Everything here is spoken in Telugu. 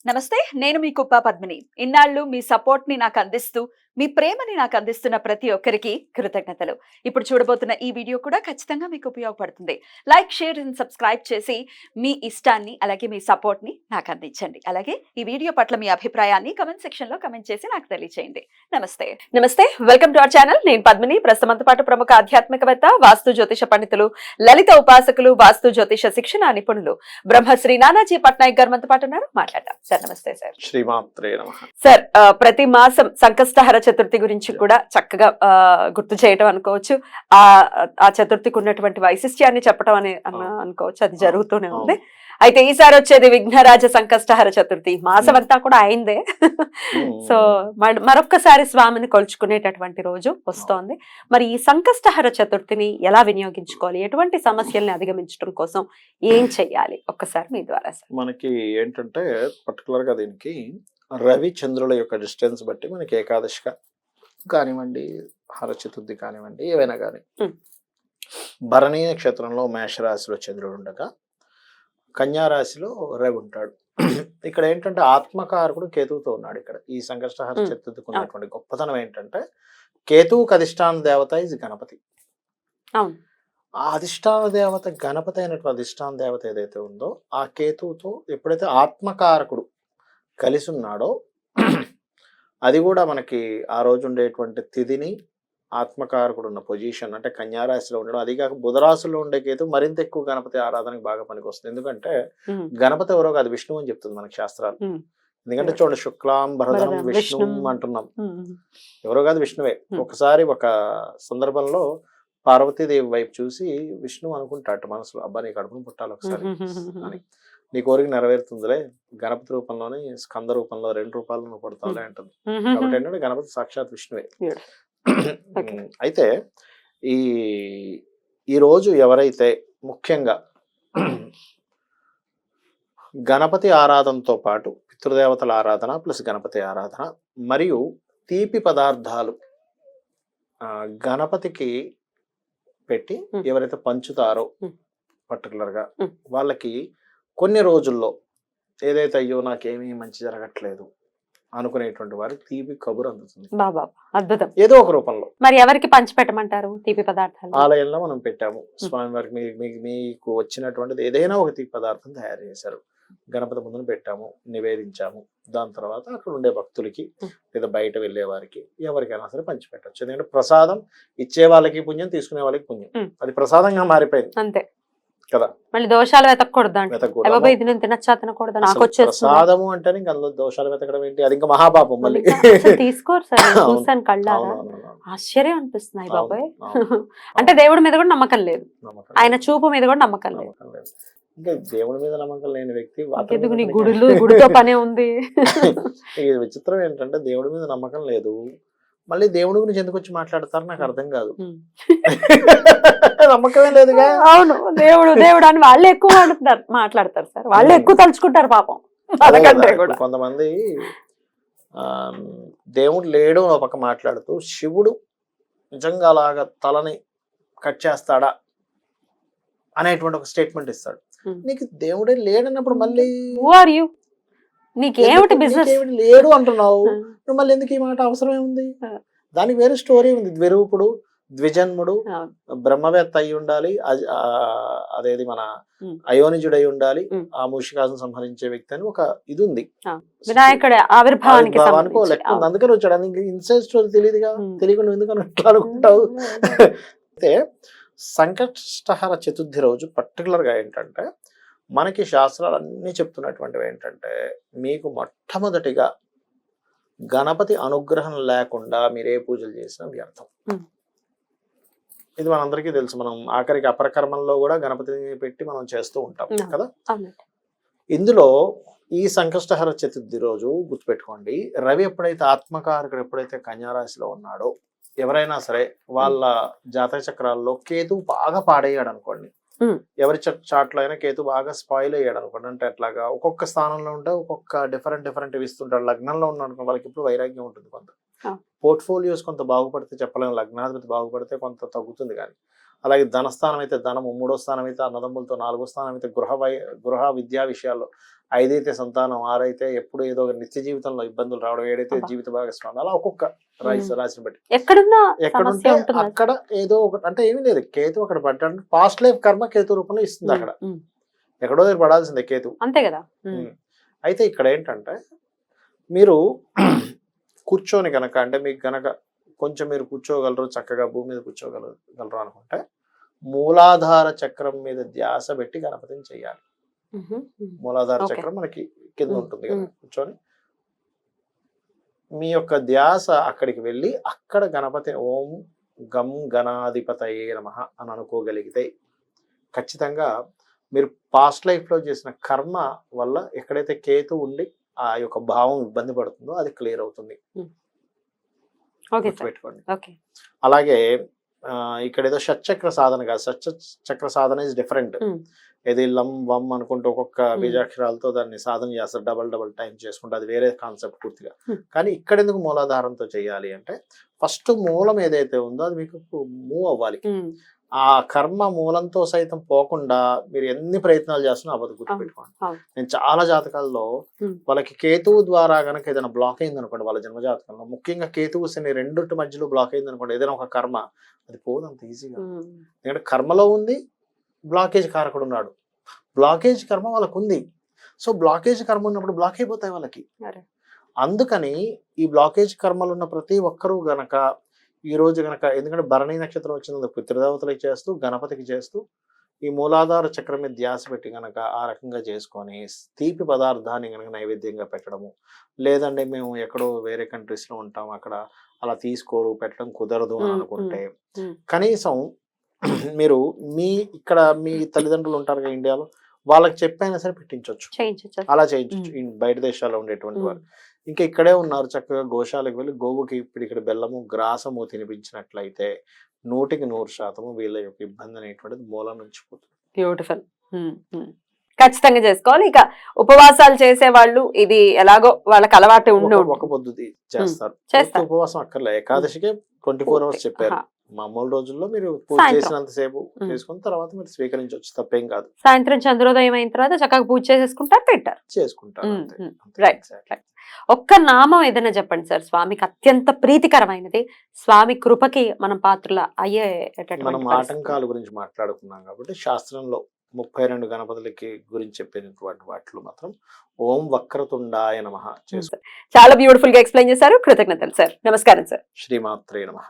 నమస్తే, నేను మీ కుప్ప పద్మిని. ఇన్నాళ్ళు మీ సపోర్ట్ ని నాకు అందిస్తూ, మీ ప్రేమని నాకు అందిస్తున్న ప్రతి ఒక్కరికి కృతజ్ఞతలు. ఇప్పుడు చూడబోతున్న ఈ వీడియో కూడా ఖచ్చితంగా మీకు ఉపయోగపడుతుంది. లైక్, షేర్ అండ్ సబ్స్క్రైబ్ చేసి మీ ఇష్టాన్ని అలాగే మీ సపోర్ట్ ని నాకు అందించండి. అలాగే ఈ వీడియో పట్ల మీ అభిప్రాయాన్ని కమెంట్ సెక్షన్ లో కమెంట్ చేసి నాకు తెలియజేయండి. నమస్తే, వెల్కమ్ టు అవర్ ఛానల్. నేను పద్మిని. ప్రస్తుతంతో పాటు ప్రముఖ ఆధ్యాత్మికవేత్త, వాస్తు జ్యోతిష పండితులు, లలిత ఉపాసకులు, వాస్తు జ్యోతిష శిక్షణ నిపుణులు బ్రహ్మశ్రీ నానాజీ పట్నాయక్ గారు మనతో పాటు ఉన్నారు. మాట్లాడదాం. సార్ నమస్తే. సార్ శ్రీమాత్రే నమః. సార్, ప్రతి మాసం సంకష్టహర చతుర్థి గురించి కూడా చక్కగా గుర్తు చేయటం అనుకోవచ్చు. ఆ చతుర్థికి ఉన్నటువంటి వైశిష్ట్యాన్ని చెప్పడం అని అనుకోవచ్చు. అది జరుగుతూనే ఉంది. అయితే ఈసారి వచ్చేది విఘ్నరాజ సంకష్టహర చతుర్థి. మాసం అంతా కూడా అయిందే. సో మరొక్కసారి స్వామిని కొలుచుకునేటటువంటి రోజు వస్తోంది. మరి ఈ సంకష్టహర చతుర్థిని ఎలా వినియోగించుకోవాలి, ఎటువంటి సమస్యల్ని అధిగమించడం కోసం ఏం చెయ్యాలి, ఒక్కసారి మీ ద్వారా సార్. మనకి ఏంటంటే పర్టికులర్ గా దీనికి రవి చంద్రుల యొక్క డిస్టెన్స్ బట్టి మనకి ఏకాదశిగా కానివ్వండి, హర చతుర్థి కానివ్వండి, ఏవైనా కానీ భరణీ నక్షత్రంలో మేషరాశిలో చంద్రుడు ఉండగా కన్యా రాశిలో రవి ఉంటాడు. ఇక్కడ ఏంటంటే ఆత్మకారకుడు కేతువుతో ఉన్నాడు. ఇక్కడ ఈ సంకష్టహర చతుర్థికి ఉన్నటువంటి గొప్పతనం ఏంటంటే కేతువుకి అధిష్టాన దేవత ఇది గణపతి. ఆ అధిష్టాన దేవత గణపతి అయినటువంటి అధిష్టాన దేవత ఏదైతే ఉందో ఆ కేతువుతో ఎప్పుడైతే ఆత్మకారకుడు కలిసి ఉన్నాడో అది కూడా మనకి ఆ రోజు ఉండేటువంటి తిథిని ఆత్మకారకుడు ఉన్న పొజిషన్ అంటే కన్యారాశిలో ఉండడం, అది కాక బుధరాశిలో ఉండే కేతు మరింత ఎక్కువ గణపతి ఆరాధనకి బాగా పనికి వస్తుంది. ఎందుకంటే గణపతి ఎవరో కాదు, విష్ణువు అని చెప్తుంది మనకి శాస్త్రాలు. ఎందుకంటే చూడండి, శుక్లాం భరధరం విష్ణు అంటున్నాం, ఎవరో కాదు విష్ణువే. ఒకసారి ఒక సందర్భంలో పార్వతీదేవి వైపు చూసి విష్ణు అనుకుంటాట మనసులో, అబ్బా నీ కడుపును పుట్టాలి ఒకసారి అని, నీ కోరిక నెరవేరుతుందిలే, గణపతి రూపంలోనే స్కంద రూపంలో 2 రూపాయలు నువ్వు పడతావులే అంటుంది. కాబట్టి ఏంటంటే గణపతి సాక్షాత్ విష్ణువే. అయితే ఈ రోజు ఎవరైతే ముఖ్యంగా గణపతి ఆరాధనతో పాటు పితృదేవతల ఆరాధన ప్లస్ గణపతి ఆరాధన మరియు తీపి పదార్థాలు గణపతికి పెట్టి ఎవరైతే పంచుతారో పర్టికులర్ గా వాళ్ళకి కొన్ని రోజుల్లో ఏదైతే అయ్యో నాకేమీ మంచి జరగట్లేదు అనుకునేటువంటి వారికి తీపి కబురు అందుతుంది. అద్భుతం. ఏదో ఒక రూపంలో. మరి ఎవరికి పంచిపెట్టమంటారు తీపి పదార్థాలు? ఆలయంలో మనం పెట్టాము, స్వామి వారికి మీకు వచ్చినటువంటిది ఏదైనా ఒక తీపి పదార్థం తయారు చేశారు, గణపతి ముందును పెట్టాము, నివేదించాము. దాని తర్వాత అక్కడ ఉండే భక్తులకి లేదా బయట వెళ్ళే వారికి ఎవరికైనా సరే పంచిపెట్టచ్చు. ఎందుకంటే ప్రసాదం ఇచ్చే వాళ్ళకి పుణ్యం, తీసుకునే వాళ్ళకి పుణ్యం. అది ప్రసాదంగా మారిపోయింది అంతే కదా. మళ్ళీ దోషాలు వెతకూడదు. ప్రసాదము అంటే ఇంకా అందులో దోషాలు వెతకడం ఏంటి, అది ఇంకా మహాపాపం. మళ్ళీ తీసుకోరు సార్, చూసాను కళ్ళారా, ఆశ్చర్యం అనిపిస్తున్నాయి బాబాయ్. అంటే దేవుడి మీద కూడా నమ్మకం లేదు, ఆయన చూపు మీద కూడా నమ్మకం లేదు. ఇంకా దేవుడి మీద నమ్మకం లేని వ్యక్తి గుడితో పనే ఉంది. విచిత్రం ఏంటంటే దేవుడి మీద నమ్మకం లేదు, మళ్ళీ దేవుడి గురించి ఎందుకు వచ్చి మాట్లాడతారు నాకు అర్థం కాదు. నమ్మకమే లేదుగా. అవును, దేవుడు దేవుడు అని వాళ్ళే ఎక్కువ మాట్లాడతారు సార్, వాళ్ళే ఎక్కువ తలుచుకుంటారు పాపం. కొంతమంది దేవుడు లేడు ఒక పక్క మాట్లాడుతూ శివుడు నిజంగా అలాగా తలని కట్ చేస్తాడా అనేటువంటి ఒక స్టేట్మెంట్ ఇస్తాడు. నీకు దేవుడే లేడన్నప్పుడు మళ్ళీ నీకేమిటి బిజినెస్, లేడు అంటున్నావు నువ్వు, మళ్ళీ ఎందుకు ఈ మాట అవసరం ఏముంది? దానికి వేరే స్టోరీ ఉంది. ద్విరూపుడు, ద్విజన్ముడు, బ్రహ్మవేత్త అయి ఉండాలి, అదేది మన అయోనిజుడు అయి ఉండాలి, ఆ మూషికాలను సంహరించే వ్యక్తి అని ఒక ఇది ఉంది, వినాయకుడి ఆవిర్భావానికి లెక్క ఉంది. అందుకని వచ్చాడు. నీకు ఇన్సైడ్ స్టోరీ తెలియదుగా, తెలియకుండా ఎందుకని అట్లా అనుకుంటావు? అయితే సంకష్టహర చతుర్థి రోజు పర్టికులర్ గా ఏంటంటే మనకి శాస్త్రాలు అన్ని చెప్తున్నటువంటివి ఏంటంటే మీకు మొట్టమొదటిగా గణపతి అనుగ్రహం లేకుండా మీరే పూజలు చేసినా వ్యర్థం. ఇది మనందరికీ తెలుసు. మనం ఆఖరికి అపరకర్మంలో కూడా గణపతిని పెట్టి మనం చేస్తూ ఉంటాం కదా. ఇందులో ఈ సంకష్టహర చతుర్థి రోజు గుర్తుపెట్టుకోండి, రవి ఎప్పుడైతే ఆత్మకారకుడు ఎప్పుడైతే కన్యారాశిలో ఉన్నాడో ఎవరైనా సరే వాళ్ళ జాతక చక్రాల్లో కేతు బాగా పాడయ్యాడు అనుకోండి, ఎవరి చాట్లో అయినా కేతు బాగా స్పాయిల్ అయ్యాడు అనుకోండి, అంటే అట్లాగా ఒక్కొక్క స్థానంలో ఉంటే ఒక్కొక్క డిఫరెంట్ ఇస్తుంటాడు. లగ్నంలో ఉన్నాడు వాళ్ళకి ఇప్పుడు వైరాగ్యం ఉంటుంది, కొంత పోర్ట్ఫోలియోస్ కొంత బాగుపడితే చెప్పలేము, లగ్నాధిపతి బాగుపడితే కొంత తగ్గుతుంది, కానీ అలాగే ధనస్థానం అయితే ధనము, 3వ స్థానం అయితే అన్నదమ్ములతో, 4వ స్థానం అయితే గృహ విద్యా విషయాల్లో, 5 అయితే సంతానం, 6 అయితే ఎప్పుడు ఏదో ఒక నిత్య జీవితంలో ఇబ్బందులు రావడం, 7 అయితే అబ్బా. జీవిత భాగస్వామి, అలా ఒక్కొక్క రాశిని బట్టి ఎక్కడున్నా ఎక్కడుంటే సమస్య ఉంటుందా? అక్కడ ఏదో ఒకటి, అంటే ఏమీ లేదు, కేతు అక్కడ పడ్డాడు, పాస్ట్ లైఫ్ కర్మ కేతు రూపంలో ఇస్తుంది. అక్కడ ఎక్కడో దగ్గర పడాల్సిందే కేతు. అంతే కదా. అయితే ఇక్కడ ఏంటంటే మీరు కూర్చొని కనుక, అంటే మీకు కనుక కొంచెం మీరు కూర్చోగలరు, చక్కగా భూమి మీద కూర్చోగలరు అనుకుంటే మూలాధార చక్రం మీద ధ్యాస పెట్టి గణపతిని చేయాలి. మూలాధార Okay. చక్రం మనకి కింద ఉంటుంది కదా, కూర్చొని మీ యొక్క ధ్యాస అక్కడికి వెళ్ళి అక్కడ గణపతి ఓం గం గణాధిపతయే నమః అని అనుకోగలిగితే ఖచ్చితంగా మీరు పాస్ట్ లైఫ్ లో చేసిన కర్మ వల్ల ఎక్కడైతే కేతు ఉండి ఆ యొక్క భావం ఇబ్బంది పడుతుందో అది క్లియర్ అవుతుంది. Okay sir. గుర్తుపెట్టుకోండి. ఓకే. అలాగే ఇక్కడ ఏదో షట్చక్ర సాధన కాదు, షట్చక్ర సాధన ఇస్ డిఫరెంట్. ఇది లం వం అనుకుంటూ ఒక్కొక్క బీజాక్షరాలతో దాన్ని సాధన చేస్తారు, డబల్ టైం చేసుకుంటే అది వేరే కాన్సెప్ట్ పూర్తిగా. కానీ ఇక్కడ ఎందుకు మూలాధారంతో చేయాలి అంటే ఫస్ట్ మూలం ఏదైతే ఉందో అది మీకు మూవ్ అవ్వాలి. ఆ కర్మ మూలంతో సైతం పోకుండా మీరు ఎన్ని ప్రయత్నాలు చేస్తున్నా అవ్వదు, గుర్తుపెట్టుకోండి. నేను చాలా జాతకాల్లో వాళ్ళకి కేతువు ద్వారా కనుక ఏదైనా బ్లాక్ అయింది అనుకోండి, వాళ్ళ జన్మ జాతకంలో ముఖ్యంగా కేతువు శని రెండింటి మధ్యలో బ్లాక్ అయింది అనుకోండి, ఏదైనా ఒక కర్మ అది పోదు అంత ఈజీగా. ఎందుకంటే కర్మలో ఉంది, బ్లాకేజ్ కారకుడు ఉన్నాడు, బ్లాకేజ్ కర్మ వాళ్ళకు ఉంది. సో బ్లాకేజ్ కర్మ ఉన్నప్పుడు బ్లాక్ అయిపోతాయి వాళ్ళకి. అందుకని ఈ బ్లాకేజ్ కర్మలు ఉన్న ప్రతి ఒక్కరూ గనక ఈ రోజు గనక, ఎందుకంటే భరణి నక్షత్రం వచ్చింది పితృదేవతలకు చేస్తూ, గణపతికి చేస్తూ, ఈ మూలాధార చక్రం మీద ధ్యాస పెట్టి గనక ఆ రకంగా చేసుకొని తీపి పదార్థాన్ని గనక నైవేద్యంగా పెట్టడము, లేదంటే మేము ఎక్కడో వేరే కంట్రీస్ లో ఉంటాం అక్కడ అలా తీసుకోరు పెట్టడం కుదరదు అని అనుకుంటే కనీసం మీరు ఇక్కడ మీ తల్లిదండ్రులు ఉంటారు కదా ఇండియాలో, వాళ్ళకి చెప్పైనా సరే పెట్టించవచ్చు, అలా చేయించవచ్చు బయట దేశాల్లో ఉండేటువంటి వారు. ఇంకా ఇక్కడే ఉన్నారు, చక్కగా గోశాలకు వెళ్ళి గోవుకి ఇప్పుడు ఇక్కడ బెల్లము గ్రాసము తినిపించినట్లయితే 100% వీళ్ళ యొక్క ఇబ్బంది అనేటువంటిది మూలం నుంచి పోతుంది. బ్యూటిఫుల్. ఖచ్చితంగా చేసుకోవాలి. ఇక ఉపవాసాలు చేసే వాళ్ళు ఇది ఎలాగో వాళ్ళకి అలవాటు ఉండి ఒక పొద్దు చేస్తారు, ఉపవాసం అక్కర్లే, ఏకాదశికే 24 hours చెప్పారు. మామూలు రోజుల్లో మీరు పూజ చేసినంతసేపు చేసుకున్న తర్వాత మీరు స్వీకరించవచ్చు, తప్పేం కాదు. సాయంత్రం చంద్రోదయం అయిన తర్వాత చక్కగా పూజ చేసేసుకుంటారు, పెట్టారు. రైట్. ఒక్క నామం ఏదైనా చెప్పండి సార్, స్వామికి అత్యంత ప్రీతికరమైనది, స్వామి కృపకి మనం పాత్రల మనం ఆటంకాల గురించి మాట్లాడుకున్నాం కాబట్టి శాస్త్రంలో 32 గణపతులకి గురించి చెప్పినటువంటి వాటిలో మాత్రం ఓం వక్రతుండాయ నమః. చాలా బ్యూటిఫుల్ గా ఎక్స్ప్లెయిన్ చేశారు. కృతజ్ఞతలు సార్. నమస్కారం సార్. శ్రీమాత్రే నమః.